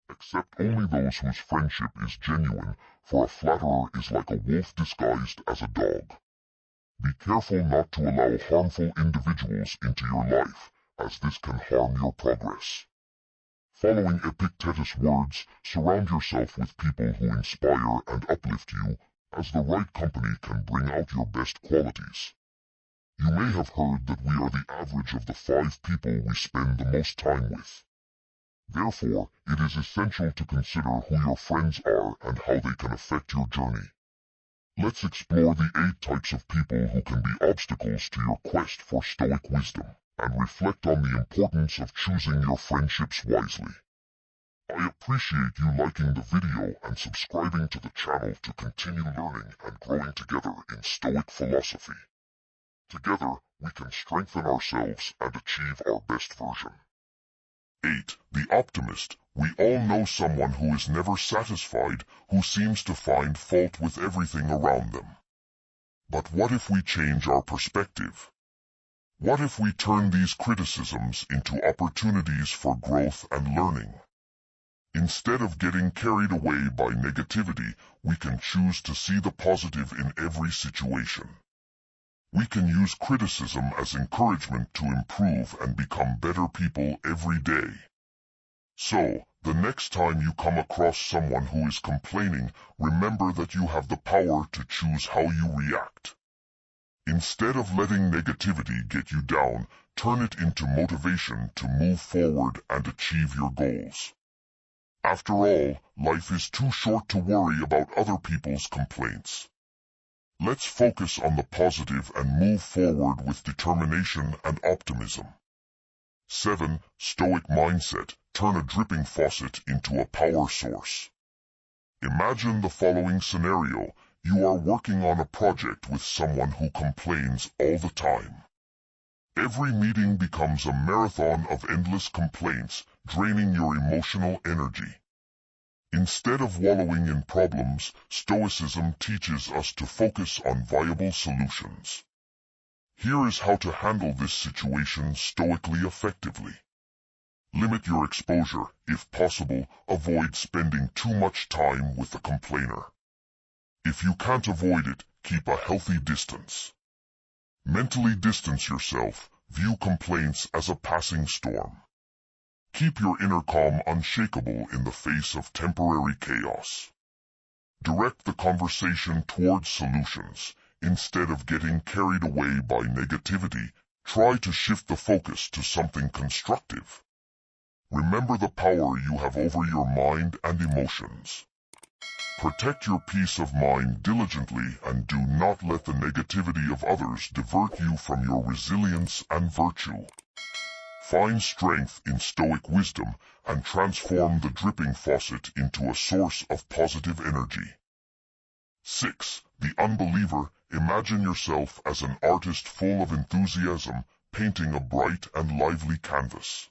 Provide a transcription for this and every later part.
Accept only those whose friendship is genuine, for a flatterer is like a wolf disguised as a dog. Be careful not to allow harmful individuals into your life, as this can harm your progress. Following Epictetus' words, surround yourself with people who inspire and uplift you, as the right company can bring out your best qualities. You may have heard that we are the average of the 5 people we spend the most time with. Therefore, it is essential to consider who your friends are and how they can affect your journey. Let's explore the 8 types of people who can be obstacles to your quest for Stoic wisdom, and reflect on the importance of choosing your friendships wisely. I appreciate you liking the video and subscribing to the channel to continue learning and growing together in Stoic philosophy. Together, we can strengthen ourselves and achieve our best version. 8. The optimist. We all know someone who is never satisfied, who seems to find fault with everything around them. But what if we change our perspective? What if we turn these criticisms into opportunities for growth and learning? Instead of getting carried away by negativity, we can choose to see the positive in every situation. We can use criticism as encouragement to improve and become better people every day. So, the next time you come across someone who is complaining, remember that you have the power to choose how you react. Instead of letting negativity get you down, turn it into motivation to move forward and achieve your goals. After all, life is too short to worry about other people's complaints. Let's focus on the positive and move forward with determination and optimism. 7. Stoic mindset. Turn a dripping faucet into a power source. Imagine the following scenario. You are working on a project with someone who complains all the time. Every meeting becomes a marathon of endless complaints, draining your emotional energy. Instead of wallowing in problems, Stoicism teaches us to focus on viable solutions. Here is how to handle this situation stoically effectively. Limit your exposure. If possible, avoid spending too much time with the complainer. If you can't avoid it, keep a healthy distance. Mentally distance yourself. View complaints as a passing storm. Keep your inner calm unshakable in the face of temporary chaos. Direct the conversation towards solutions. Instead of getting carried away by negativity, try to shift the focus to something constructive. Remember the power you have over your mind and emotions. Protect your peace of mind diligently and do not let the negativity of others divert you from your resilience and virtue. Find strength in Stoic wisdom and transform the dripping faucet into a source of positive energy. 6. The unbeliever. Imagine yourself as an artist full of enthusiasm, painting a bright and lively canvas.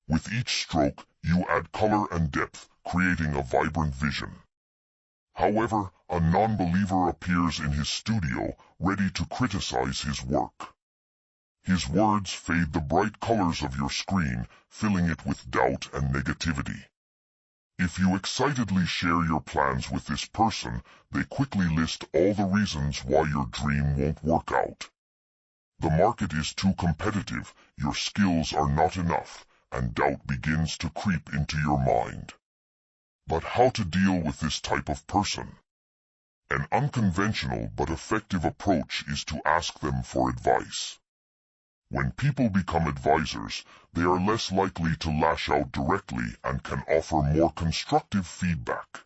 With each stroke, you add color and depth, creating a vibrant vision. However, a non-believer appears in his studio, ready to criticize his work. His words fade the bright colors of your screen, filling it with doubt and negativity. If you excitedly share your plans with this person, they quickly list all the reasons why your dream won't work out. The market is too competitive, your skills are not enough, and doubt begins to creep into your mind. But how to deal with this type of person? An unconventional but effective approach is to ask them for advice. When people become advisors, they are less likely to lash out directly and can offer more constructive feedback.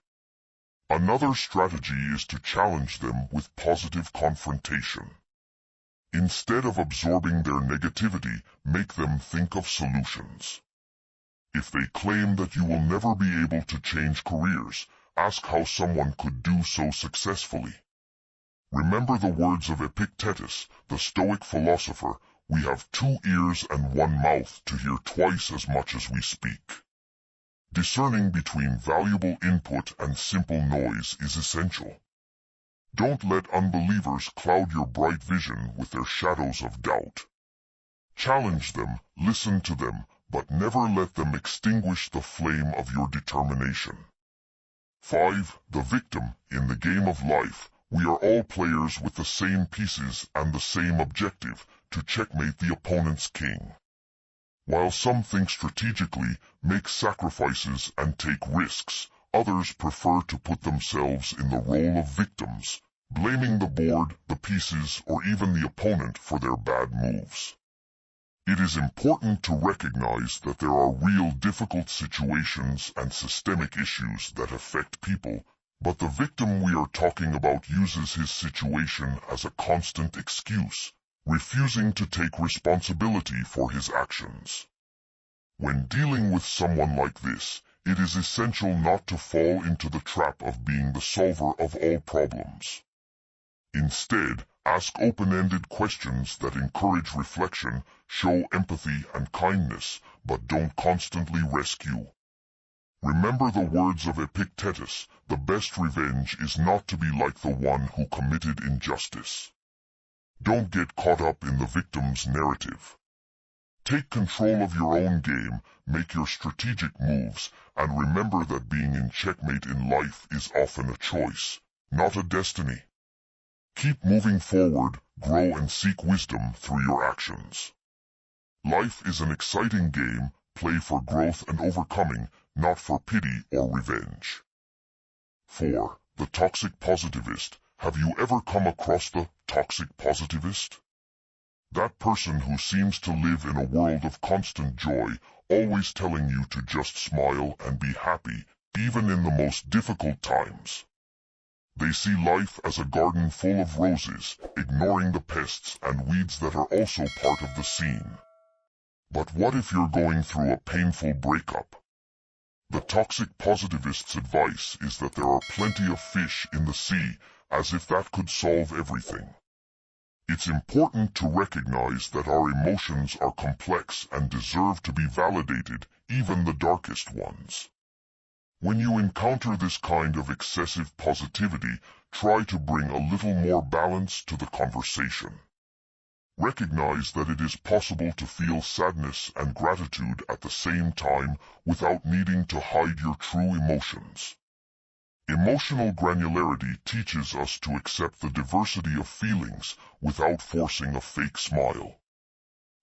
Another strategy is to challenge them with positive confrontation. Instead of absorbing their negativity, make them think of solutions. If they claim that you will never be able to change careers, ask how someone could do so successfully. Remember the words of Epictetus, the Stoic philosopher, "We have 2 ears and 1 mouth to hear twice as much as we speak." Discerning between valuable input and simple noise is essential. Don't let unbelievers cloud your bright vision with their shadows of doubt. Challenge them, listen to them, but never let them extinguish the flame of your determination. 5. The victim. In the game of life, we are all players with the same pieces and the same objective, to checkmate the opponent's king. While some think strategically, make sacrifices and take risks, others prefer to put themselves in the role of victims, blaming the board, the pieces, or even the opponent for their bad moves. It is important to recognize that there are real difficult situations and systemic issues that affect people, but the victim we are talking about uses his situation as a constant excuse, refusing to take responsibility for his actions. When dealing with someone like this, it is essential not to fall into the trap of being the solver of all problems. Instead, ask open-ended questions that encourage reflection, show empathy and kindness, but don't constantly rescue. Remember the words of Epictetus, the best revenge is not to be like the one who committed injustice. Don't get caught up in the victim's narrative. Take control of your own game, make your strategic moves, and remember that being in checkmate in life is often a choice, not a destiny. Keep moving forward, grow and seek wisdom through your actions. Life is an exciting game, play for growth and overcoming, not for pity or revenge. 4. The toxic positivist. Have you ever come across the toxic positivist? That person who seems to live in a world of constant joy, always telling you to just smile and be happy, even in the most difficult times. They see life as a garden full of roses, ignoring the pests and weeds that are also part of the scene. But what if you're going through a painful breakup? The toxic positivist's advice is that there are plenty of fish in the sea, as if that could solve everything. It's important to recognize that our emotions are complex and deserve to be validated, even the darkest ones. When you encounter this kind of excessive positivity, try to bring a little more balance to the conversation. Recognize that it is possible to feel sadness and gratitude at the same time without needing to hide your true emotions. Emotional granularity teaches us to accept the diversity of feelings without forcing a fake smile.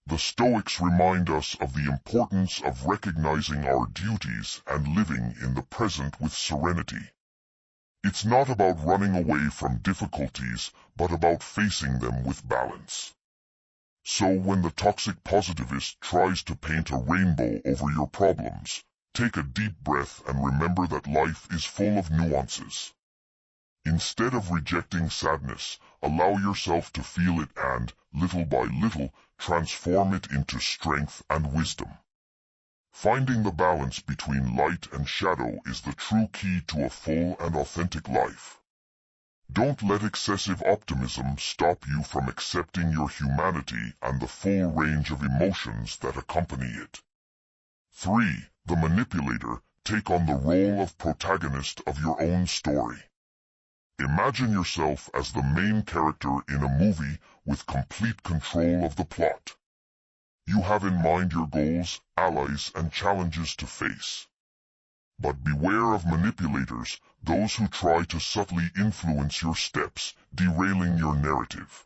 The Stoics remind us of the importance of recognizing our duties and living in the present with serenity. It's not about running away from difficulties, but about facing them with balance. So when the toxic positivist tries to paint a rainbow over your problems, take a deep breath and remember that life is full of nuances. Instead of rejecting sadness, allow yourself to feel it and, little by little, transform it into strength and wisdom. Finding the balance between light and shadow is the true key to a full and authentic life. Don't let excessive optimism stop you from accepting your humanity and the full range of emotions that accompany it. 3. The manipulator. Take on the role of protagonist of your own story. Imagine yourself as the main character in a movie with complete control of the plot. You have in mind your goals, allies, and challenges to face. But beware of manipulators, those who try to subtly influence your steps, derailing your narrative.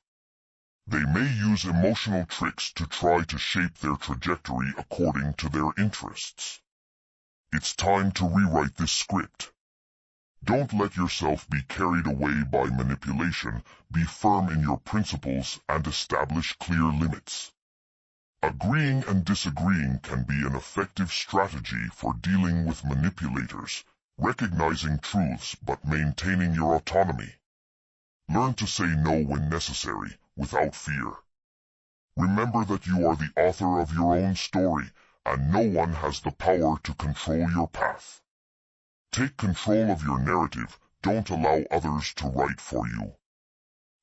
They may use emotional tricks to try to shape their trajectory according to their interests. It's time to rewrite this script. Don't let yourself be carried away by manipulation, be firm in your principles and establish clear limits. Agreeing and disagreeing can be an effective strategy for dealing with manipulators, recognizing truths but maintaining your autonomy. Learn to say no when necessary, without fear. Remember that you are the author of your own story, and no one has the power to control your path. Take control of your narrative, don't allow others to write for you.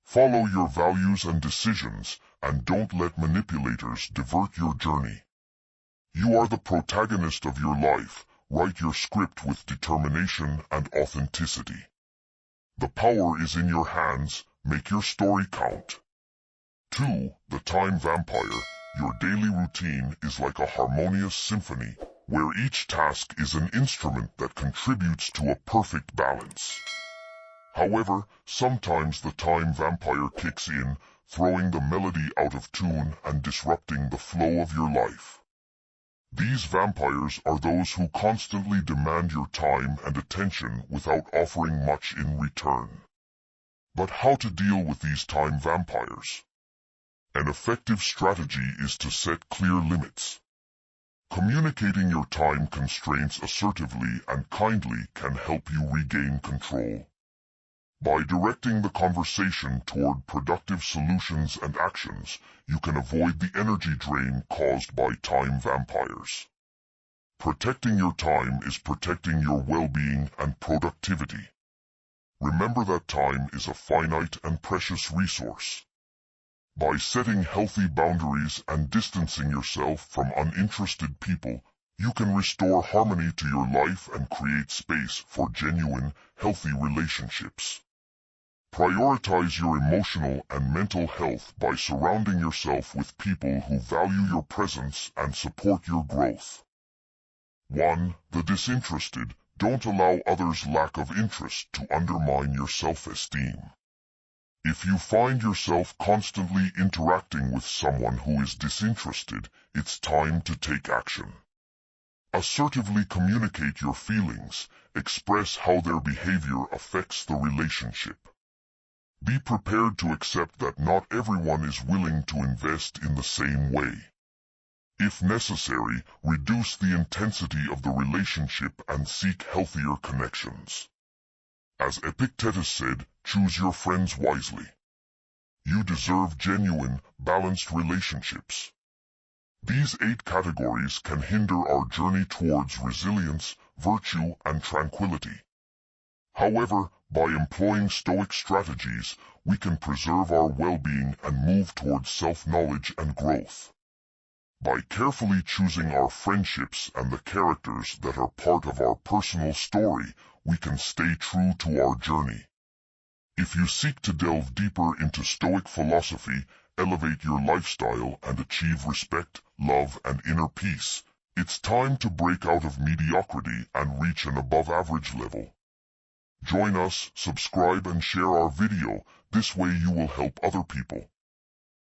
Follow your values and decisions, and don't let manipulators divert your journey. You are the protagonist of your life, write your script with determination and authenticity. The power is in your hands, make your story count. 2. The time vampire. Your daily routine is like a harmonious symphony, where each task is an instrument that contributes to a perfect balance. However, sometimes the time vampire kicks in, throwing the melody out of tune and disrupting the flow of your life. These vampires are those who constantly demand your time and attention without offering much in return. But how to deal with these time vampires? An effective strategy is to set clear limits. Communicating your time constraints assertively and kindly can help you regain control. By directing the conversation toward productive solutions and actions, you can avoid the energy drain caused by time vampires. Protecting your time is protecting your well-being and productivity. Remember that time is a finite and precious resource. By setting healthy boundaries and distancing yourself from uninterested people, you can restore harmony to your life and create space for genuine, healthy relationships. Prioritize your emotional and mental health by surrounding yourself with people who value your presence and support your growth. 1. The disinterested. Don't allow others' lack of interest to undermine your self-esteem. If you find yourself constantly interacting with someone who is disinterested, it's time to take action. Assertively communicate your feelings, express how their behavior affects the relationship. Be prepared to accept that not everyone is willing to invest in the same way. If necessary, reduce the intensity of the relationship and seek healthier connections. As Epictetus said, choose your friends wisely. You deserve genuine, balanced relationships. These 8 categories can hinder our journey towards resilience, virtue, and tranquility. However, by employing Stoic strategies, we can preserve our well-being and move towards self-knowledge and growth. By carefully choosing our friendships and the characters that are part of our personal story, we can stay true to our journey. If you seek to delve deeper into Stoic philosophy, elevate your lifestyle, and achieve respect, love, and inner peace, it's time to break out of mediocrity and reach an above-average level. Join us, subscribe, and share our video. This way you will help other people.